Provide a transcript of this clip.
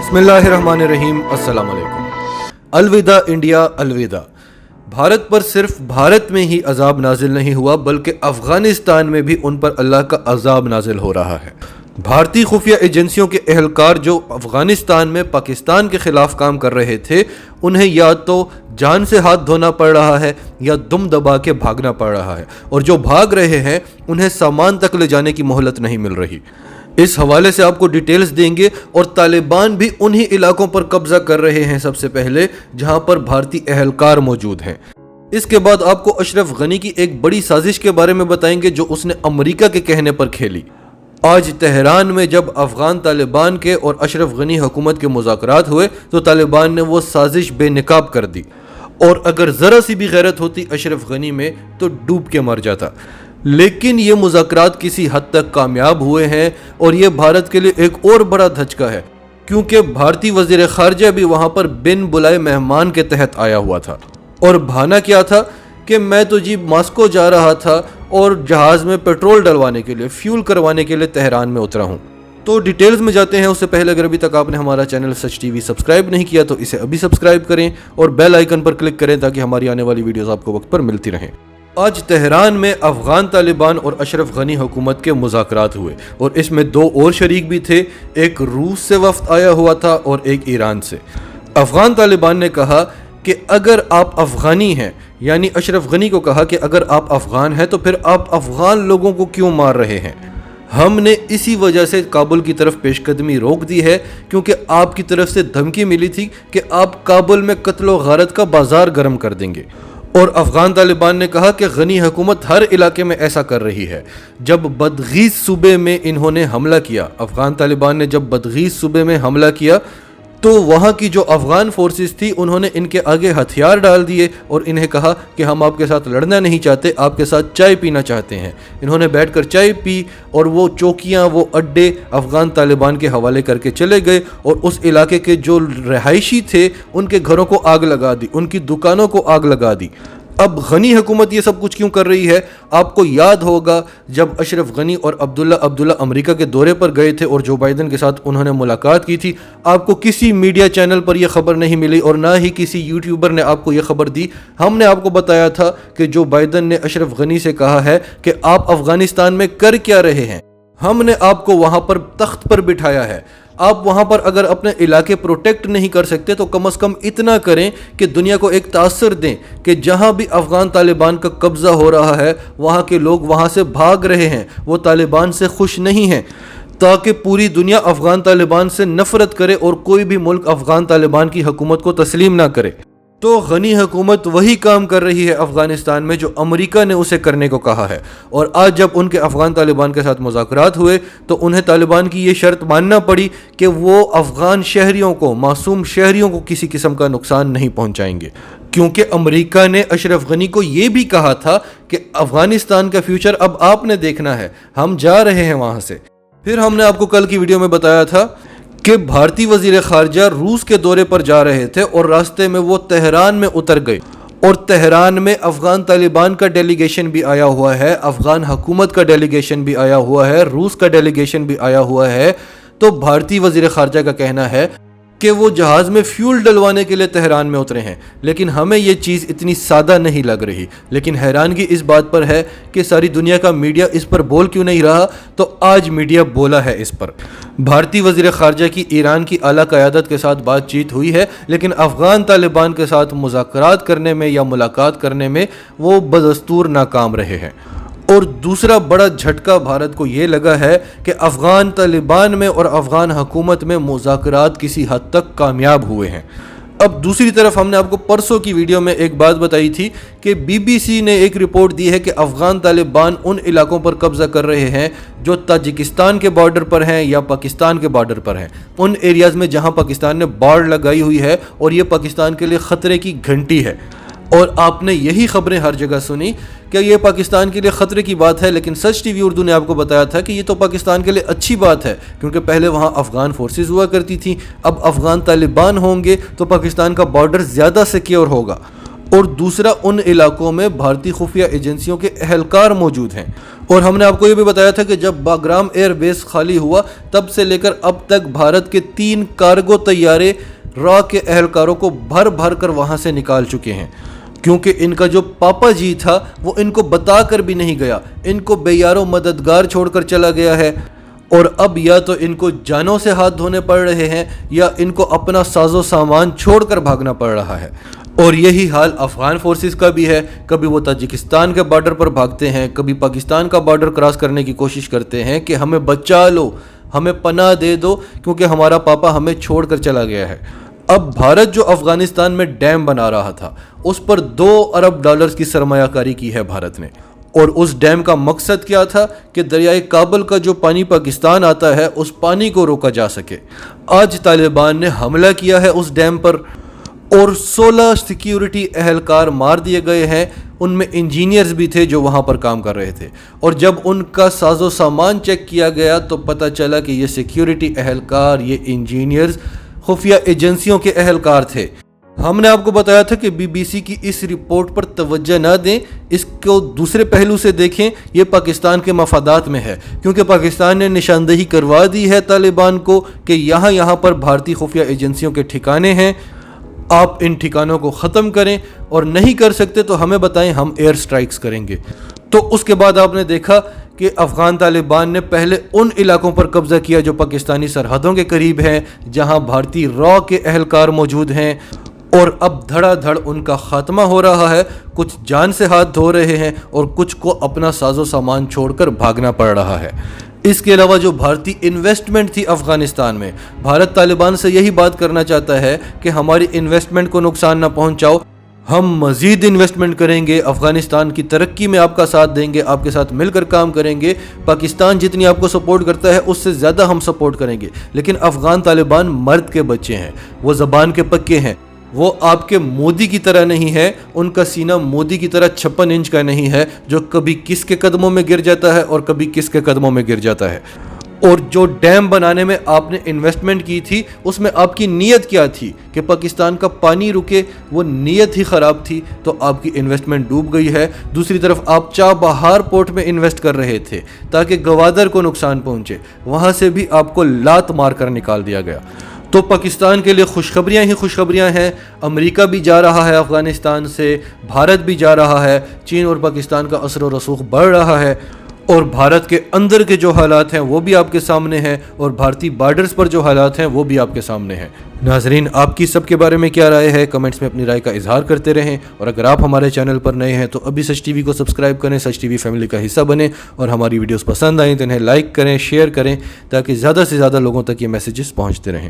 बिस्मिल्लाहिर्रहमानिर्रहीम। अस्सलाम वालेकुम। अलविदा इंडिया, अलविदा। भारत पर सिर्फ भारत में ही अजाब नाजिल नहीं हुआ बल्कि अफगानिस्तान में भी उन पर अल्लाह का अजाब नाजिल हो रहा है। भारतीय खुफिया एजेंसियों के एहलकार जो अफगानिस्तान में पाकिस्तान के खिलाफ काम कर रहे थे, उन्हें या तो जान से हाथ धोना पड़ रहा है या दुम दबा के भागना पड़ रहा है, और जो भाग रहे हैं उन्हें सामान तक ले जाने की मोहलत नहीं मिल रही। इस हवाले से आपको डिटेल्स देंगे। और तालिबान भी उन्हीं इलाकों पर कब्जा कर रहे हैं सबसे पहले जहां पर भारतीय एहलकार मौजूद हैं। इसके बाद आपको अशरफ गनी की एक बड़ी साजिश के बारे में बताएंगे जो उसने अमेरिका के कहने पर खेली। आज तेहरान में जब अफगान तालिबान के और अशरफ गनी हुकूमत के मुज़ाकरात हुए तो तालिबान ने वो साजिश बेनकाब कर दी, और अगर ज़रा सी भी गैरत होती अशरफ गनी में तो डूब के मर जाता। लेकिन ये मुज़ाकरात किसी हद तक कामयाब हुए हैं, और ये भारत के लिए एक और बड़ा धचका है क्योंकि भारतीय वज़ीर ख़ारजा भी वहाँ पर बिन बुलाए मेहमान के तहत आया हुआ था। और बहाना क्या था कि मैं तो जी मॉस्को जा रहा था और जहाज़ में पेट्रोल डलवाने के लिए, फ्यूल करवाने के लिए तेहरान में उतरा हूँ। तो डिटेल्स में जाते हैं। उससे पहले अगर अभी तक आपने हमारा चैनल सच टीवी सब्सक्राइब नहीं किया तो इसे अभी सब्सक्राइब करें और बेल आइकन पर क्लिक करें ताकि हमारी आने वाली वीडियोस आपको वक्त पर मिलती रहें। आज तेहरान में अफगान तालिबान और अशरफ गनी हुकूमत के मुज़ाकरात हुए, और इसमें दो और शरीक भी थे। एक रूस से वफ्द आया हुआ था और एक ईरान से। अफगान तालिबान ने कहा कि अगर आप अफगानी हैं, यानी अशरफ गनी को कहा कि अगर आप अफगान हैं तो फिर आप अफगान लोगों को क्यों मार रहे हैं। हमने इसी वजह से काबुल की तरफ पेशकदमी रोक दी है क्योंकि आपकी तरफ से धमकी मिली थी कि आप काबुल में कत्ल व गारत का बाजार गर्म कर देंगे। और अफगान तालिबान ने कहा कि गनी हुकूमत हर इलाके में ऐसा कर रही है। जब बदगीज सूबे में इन्होंने हमला किया, अफगान तालिबान ने जब बदगीज सूबे में हमला किया तो वहाँ की जो अफगान फोर्सेस थी उन्होंने इनके आगे हथियार डाल दिए और इन्हें कहा कि हम आपके साथ लड़ना नहीं चाहते, आपके साथ चाय पीना चाहते हैं। इन्होंने बैठकर चाय पी और वो चौकियाँ, वो अड्डे अफगान तालिबान के हवाले करके चले गए, और उस इलाके के जो रहायशी थे उनके घरों को आग लगा दी, उनकी दुकानों को आग लगा दी। अब गनी हुकूमत ये सब कुछ क्यों कर रही है? आपको याद होगा जब अशरफ गनी और अब्दुल्ला अमेरिका के दौरे पर गए थे और जो बाइडन के साथ उन्होंने मुलाकात की थी, आपको किसी मीडिया चैनल पर यह खबर नहीं मिली और ना ही किसी यूट्यूबर ने आपको यह खबर दी। हमने आपको बताया था कि जो बाइडन ने अशरफ गनी से कहा है कि आप अफगानिस्तान में कर क्या रहे हैं। हमने आपको वहां पर तख्त पर बिठाया है। आप वहां पर अगर अपने इलाके प्रोटेक्ट नहीं कर सकते तो कम से कम इतना करें कि दुनिया को एक तासर दें कि जहां भी अफगान तालिबान का कब्जा हो रहा है वहां के लोग वहां से भाग रहे हैं, वो तालिबान से खुश नहीं हैं, ताकि पूरी दुनिया अफगान तालिबान से नफरत करे और कोई भी मुल्क अफगान तालिबान की हुकूमत को तस्लीम ना करे। तो गनी हुकूमत वही काम कर रही है अफगानिस्तान में जो अमेरिका ने उसे करने को कहा है। और आज जब उनके अफगान तालिबान के साथ मुज़ाकरात हुए तो उन्हें तालिबान की ये शर्त मानना पड़ी कि वो अफगान शहरियों को, मासूम शहरियों को किसी किस्म का नुकसान नहीं पहुंचाएंगे, क्योंकि अमेरिका ने अशरफ गनी को ये भी कहा था कि अफगानिस्तान का फ्यूचर अब आपने देखना है, हम जा रहे हैं वहाँ से। फिर हमने आपको कल की वीडियो में बताया था कि भारतीय वज़ीर ख़ारजा रूस के दौरे पर जा रहे थे और रास्ते में वो तेहरान में उतर गए, और तेहरान में अफ़गान तालिबान का डेलीगेशन भी आया हुआ है, अफ़गान हुकूमत का डेलीगेशन भी आया हुआ है, रूस का डेलीगेशन भी आया हुआ है। तो भारतीय वज़ीर ख़ारजा का कहना है कि वो जहाज़ में फ्यूल डलवाने के लिए तेहरान में उतरे हैं, लेकिन हमें ये चीज़ इतनी सादा नहीं लग रही। लेकिन हैरानगी इस बात पर है कि सारी दुनिया का मीडिया इस पर बोल क्यों नहीं रहा। तो आज मीडिया बोला है इस पर। भारतीय वज़ीर ख़ारजा की ईरान की आला क़यादत के साथ बातचीत हुई है, लेकिन अफ़गान तालिबान के साथ मुज़ाकरात करने में या मुलाकात करने में वो बदस्तूर नाकाम रहे हैं। और दूसरा बड़ा झटका भारत को ये लगा है कि अफ़गान तालिबान में और अफ़गान हुकूमत में मुज़ाकरात किसी हद तक कामयाब हुए हैं। अब दूसरी तरफ हमने आपको परसों की वीडियो में एक बात बताई थी कि BBC ने एक रिपोर्ट दी है कि अफ़गान तालिबान उन इलाकों पर कब्ज़ा कर रहे हैं जो ताजिकिस्तान के बॉर्डर पर हैं या पाकिस्तान के बॉर्डर पर हैं, उन एरियाज़ में जहां पाकिस्तान ने बॉर्डर लगाई हुई है, और ये पाकिस्तान के लिए ख़तरे की घंटी है। और आपने यही खबरें हर जगह सुनी कि ये पाकिस्तान के लिए ख़तरे की बात है, लेकिन सच टीवी उर्दू ने आपको बताया था कि ये तो पाकिस्तान के लिए अच्छी बात है क्योंकि पहले वहाँ अफ़गान फोर्सेस हुआ करती थी, अब अफ़गान तालिबान होंगे तो पाकिस्तान का बॉर्डर ज़्यादा सिक्योर होगा। اور دوسرا ان علاقوں میں بھارتی خفیہ ایجنسیوں کے اہلکار موجود ہیں۔ اور ہم نے آپ کو یہ بھی بتایا تھا کہ جب باگرام ایئر بیس خالی ہوا تب سے لے کر اب تک بھارت کے 3 کارگو طیارے را کے اہلکاروں کو بھر بھر کر وہاں سے نکال چکے ہیں، کیونکہ ان کا جو پاپا جی تھا وہ ان کو بتا کر بھی نہیں گیا، ان کو بے یار و مددگار چھوڑ کر چلا گیا ہے، اور اب یا تو ان کو جانوں سے ہاتھ دھونے پڑ رہے ہیں یا ان کو اپنا ساز و سامان چھوڑ کر بھاگنا پڑ رہا ہے۔ اور یہی حال افغان فورسز کا بھی ہے، کبھی وہ تاجکستان کے بارڈر پر بھاگتے ہیں، کبھی پاکستان کا بارڈر کراس کرنے کی کوشش کرتے ہیں کہ ہمیں بچا لو، ہمیں پناہ دے دو، کیونکہ ہمارا پاپا ہمیں چھوڑ کر چلا گیا ہے۔ اب بھارت جو افغانستان میں ڈیم بنا رہا تھا اس پر $2 ارب کی سرمایہ کاری کی ہے بھارت نے، اور اس ڈیم کا مقصد کیا تھا کہ دریائے کابل کا جو پانی پاکستان آتا ہے اس پانی کو روکا جا سکے۔ آج طالبان نے حملہ کیا ہے اس ڈیم پر اور 16 سیکیورٹی اہلکار مار دیے گئے ہیں، ان میں انجینئرز بھی تھے جو وہاں پر کام کر رہے تھے، اور جب ان کا ساز و سامان چیک کیا گیا تو پتہ چلا کہ یہ سیکیورٹی اہلکار، یہ انجینئرز خفیہ ایجنسیوں کے اہلکار تھے۔ ہم نے آپ کو بتایا تھا کہ BBC کی اس رپورٹ پر توجہ نہ دیں، اس کو دوسرے پہلو سے دیکھیں، یہ پاکستان کے مفادات میں ہے، کیونکہ پاکستان نے نشاندہی کروا دی ہے طالبان کو کہ یہاں پر بھارتی خفیہ ایجنسیوں کے ٹھکانے ہیں، آپ ان ٹھکانوں کو ختم کریں، اور نہیں کر سکتے تو ہمیں بتائیں، ہم ایئر سٹرائکس کریں گے۔ تو اس کے بعد آپ نے دیکھا کہ افغان طالبان نے پہلے ان علاقوں پر قبضہ کیا جو پاکستانی سرحدوں کے قریب ہیں، جہاں بھارتی را کے اہلکار موجود ہیں، اور اب دھڑا دھڑ ان کا خاتمہ ہو رہا ہے، کچھ جان سے ہاتھ دھو رہے ہیں اور کچھ کو اپنا ساز و سامان چھوڑ کر بھاگنا پڑ رہا ہے۔ اس کے علاوہ جو بھارتی انویسٹمنٹ تھی افغانستان میں، بھارت طالبان سے یہی بات کرنا چاہتا ہے کہ ہماری انویسٹمنٹ کو نقصان نہ پہنچاؤ، ہم مزید انویسٹمنٹ کریں گے، افغانستان کی ترقی میں آپ کا ساتھ دیں گے، آپ کے ساتھ مل کر کام کریں گے، پاکستان جتنی آپ کو سپورٹ کرتا ہے اس سے زیادہ ہم سپورٹ کریں گے۔ لیکن افغان طالبان مرد کے بچے ہیں، وہ زبان کے پکے ہیں، وہ آپ کے مودی کی طرح نہیں ہے، ان کا سینہ مودی کی طرح 56 انچ کا نہیں ہے جو کبھی کس کے قدموں میں گر جاتا ہے اور کبھی کس کے قدموں میں گر جاتا ہے۔ اور جو ڈیم بنانے میں آپ نے انویسٹمنٹ کی تھی اس میں آپ کی نیت کیا تھی کہ پاکستان کا پانی رکے، وہ نیت ہی خراب تھی، تو آپ کی انویسٹمنٹ ڈوب گئی ہے۔ دوسری طرف آپ چابہار پورٹ میں انویسٹ کر رہے تھے تاکہ گوادر کو نقصان پہنچے، وہاں سے بھی آپ کو لات مار کر نکال دیا گیا۔ تو پاکستان کے لیے خوشخبریاں ہی خوشخبریاں ہیں، امریکہ بھی جا رہا ہے افغانستان سے، بھارت بھی جا رہا ہے، چین اور پاکستان کا اثر و رسوخ بڑھ رہا ہے، اور بھارت کے اندر کے جو حالات ہیں وہ بھی آپ کے سامنے ہیں، اور بھارتی بارڈرز پر جو حالات ہیں وہ بھی آپ کے سامنے ہیں۔ ناظرین، آپ کی سب کے بارے میں کیا رائے ہے؟ کمنٹس میں اپنی رائے کا اظہار کرتے رہیں، اور اگر آپ ہمارے چینل پر نئے ہیں تو ابھی سچ ٹی وی کو سبسکرائب کریں، سچ ٹی وی فیملی کا حصہ بنیں، اور ہماری ویڈیوز پسند آئیں تو انہیں لائک کریں، شیئر کریں، تاکہ زیادہ سے زیادہ لوگوں تک یہ میسیجز پہنچتے رہیں۔